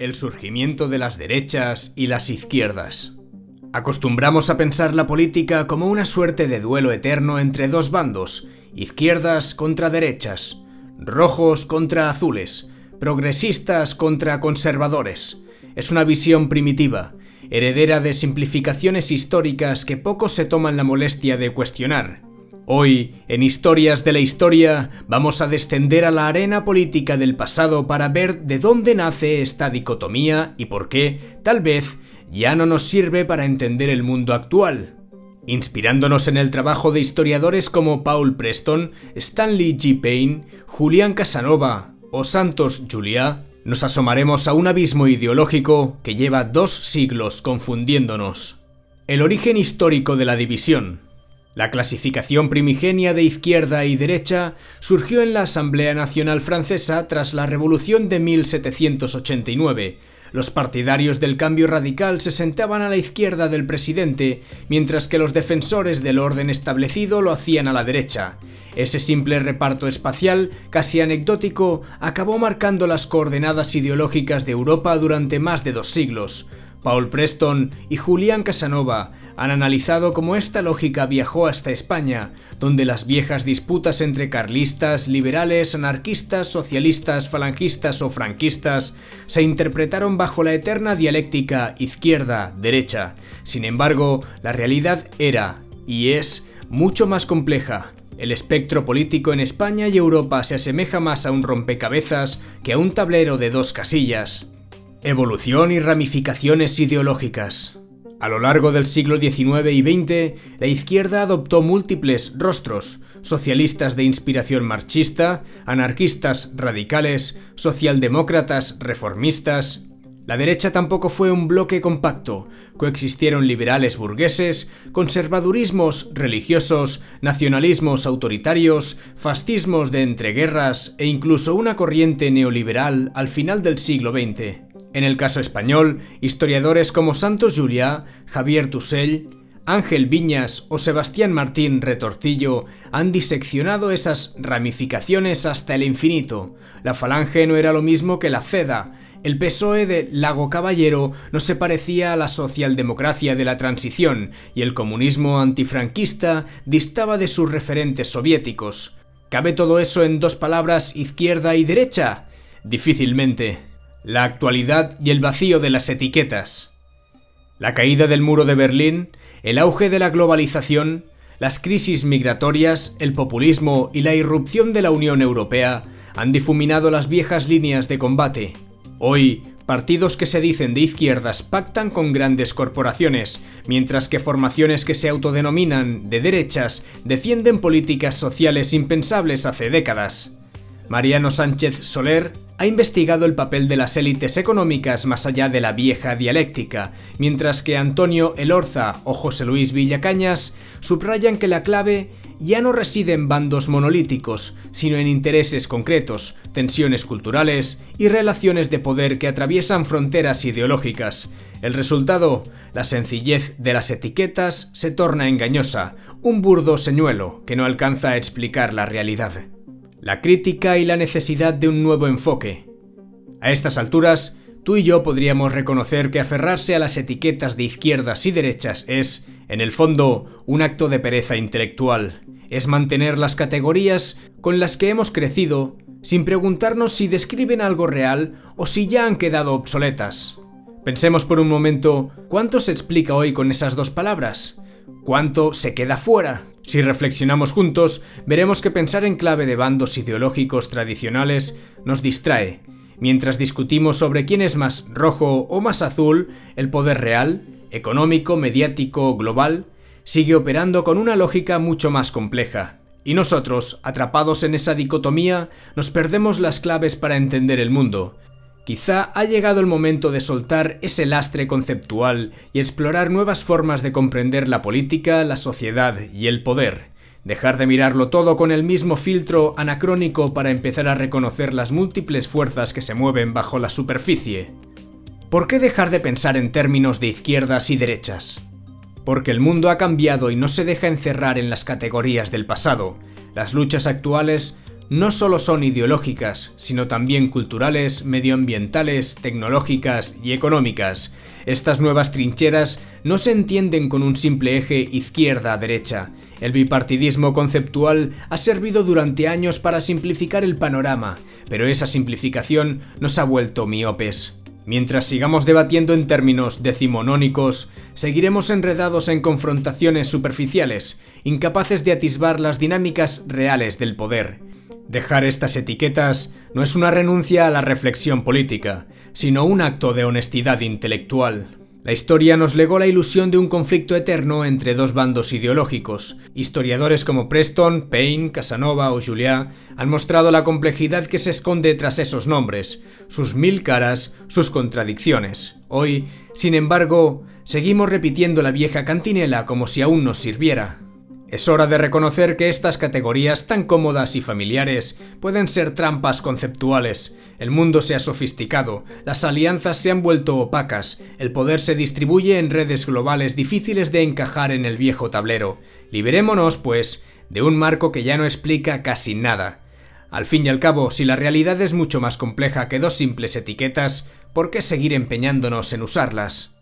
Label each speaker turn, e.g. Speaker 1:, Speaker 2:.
Speaker 1: el surgimiento de las derechas y las izquierdas. Acostumbramos a pensar la política como una suerte de duelo eterno entre dos bandos, izquierdas contra derechas, rojos contra azules, progresistas contra conservadores. Es una visión primitiva, heredera de simplificaciones históricas que pocos se toman la molestia de cuestionar. Hoy, en Historias de la Historia, vamos a descender a la arena política del pasado para ver de dónde nace esta dicotomía y por qué, tal vez, ya no nos sirve para entender el mundo actual. Inspirándonos en el trabajo de historiadores como Paul Preston, Stanley G. Payne, Julián Casanova o Santos Juliá, nos asomaremos a un abismo ideológico que lleva 2 siglos confundiéndonos. El origen histórico de la división. La clasificación primigenia de izquierda y derecha surgió en la Asamblea Nacional Francesa tras la Revolución de 1789. Los partidarios del cambio radical se sentaban a la izquierda del presidente, mientras que los defensores del orden establecido lo hacían a la derecha. Ese simple reparto espacial, casi anecdótico, acabó marcando las coordenadas ideológicas de Europa durante más de 2 siglos. Paul Preston y Julián Casanova han analizado cómo esta lógica viajó hasta España, donde las viejas disputas entre carlistas, liberales, anarquistas, socialistas, falangistas o franquistas se interpretaron bajo la eterna dialéctica izquierda-derecha. Sin embargo, la realidad era, y es, mucho más compleja. El espectro político en España y Europa se asemeja más a un rompecabezas que a un tablero de 2 casillas. Evolución y ramificaciones ideológicas. A lo largo del siglo XIX y XX, la izquierda adoptó múltiples rostros: socialistas de inspiración marxista, anarquistas radicales, socialdemócratas reformistas. La derecha tampoco fue un bloque compacto. Coexistieron liberales burgueses, conservadurismos religiosos, nacionalismos autoritarios, fascismos de entreguerras e incluso una corriente neoliberal al final del siglo XX. En el caso español, historiadores como Santos Juliá, Javier Tusell, Ángel Viñas o Sebastián Martín Retortillo han diseccionado esas ramificaciones hasta el infinito. La Falange no era lo mismo que la CEDA. El PSOE de Lago Caballero no se parecía a la socialdemocracia de la transición y el comunismo antifranquista distaba de sus referentes soviéticos. ¿Cabe todo eso en 2 palabras, izquierda y derecha? Difícilmente. La actualidad y el vacío de las etiquetas. La caída del muro de Berlín, el auge de la globalización, las crisis migratorias, el populismo y la irrupción de la Unión Europea han difuminado las viejas líneas de combate. Hoy, partidos que se dicen de izquierdas pactan con grandes corporaciones, mientras que formaciones que se autodenominan de derechas defienden políticas sociales impensables hace décadas. Mariano Sánchez Soler ha investigado el papel de las élites económicas más allá de la vieja dialéctica, mientras que Antonio Elorza o José Luis Villacañas subrayan que la clave ya no reside en bandos monolíticos, sino en intereses concretos, tensiones culturales y relaciones de poder que atraviesan fronteras ideológicas. El resultado, la sencillez de las etiquetas se torna engañosa, un burdo señuelo que no alcanza a explicar la realidad. La crítica y la necesidad de un nuevo enfoque. A estas alturas, tú y yo podríamos reconocer que aferrarse a las etiquetas de izquierdas y derechas es, en el fondo, un acto de pereza intelectual. Es mantener las categorías con las que hemos crecido sin preguntarnos si describen algo real o si ya han quedado obsoletas. Pensemos por un momento, ¿cuánto se explica hoy con esas 2 palabras? ¿Cuánto se queda fuera? Si reflexionamos juntos, veremos que pensar en clave de bandos ideológicos tradicionales nos distrae. Mientras discutimos sobre quién es más rojo o más azul, el poder real, económico, mediático, global, sigue operando con una lógica mucho más compleja. Y nosotros, atrapados en esa dicotomía, nos perdemos las claves para entender el mundo. Quizá ha llegado el momento de soltar ese lastre conceptual y explorar nuevas formas de comprender la política, la sociedad y el poder. Dejar de mirarlo todo con el mismo filtro anacrónico para empezar a reconocer las múltiples fuerzas que se mueven bajo la superficie. ¿Por qué dejar de pensar en términos de izquierdas y derechas? Porque el mundo ha cambiado y no se deja encerrar en las categorías del pasado. Las luchas actuales no solo son ideológicas, sino también culturales, medioambientales, tecnológicas y económicas. Estas nuevas trincheras no se entienden con un simple eje izquierda-derecha. El bipartidismo conceptual ha servido durante años para simplificar el panorama, pero esa simplificación nos ha vuelto miopes. Mientras sigamos debatiendo en términos decimonónicos, seguiremos enredados en confrontaciones superficiales, incapaces de atisbar las dinámicas reales del poder. Dejar estas etiquetas no es una renuncia a la reflexión política, sino un acto de honestidad intelectual. La historia nos legó la ilusión de un conflicto eterno entre dos bandos ideológicos. Historiadores como Preston, Payne, Casanova o Juliá han mostrado la complejidad que se esconde tras esos nombres, sus mil caras, sus contradicciones. Hoy, sin embargo, seguimos repitiendo la vieja cantinela como si aún nos sirviera. Es hora de reconocer que estas categorías tan cómodas y familiares pueden ser trampas conceptuales. El mundo se ha sofisticado, las alianzas se han vuelto opacas, el poder se distribuye en redes globales difíciles de encajar en el viejo tablero. Liberémonos, pues, de un marco que ya no explica casi nada. Al fin y al cabo, si la realidad es mucho más compleja que dos simples etiquetas, ¿por qué seguir empeñándonos en usarlas?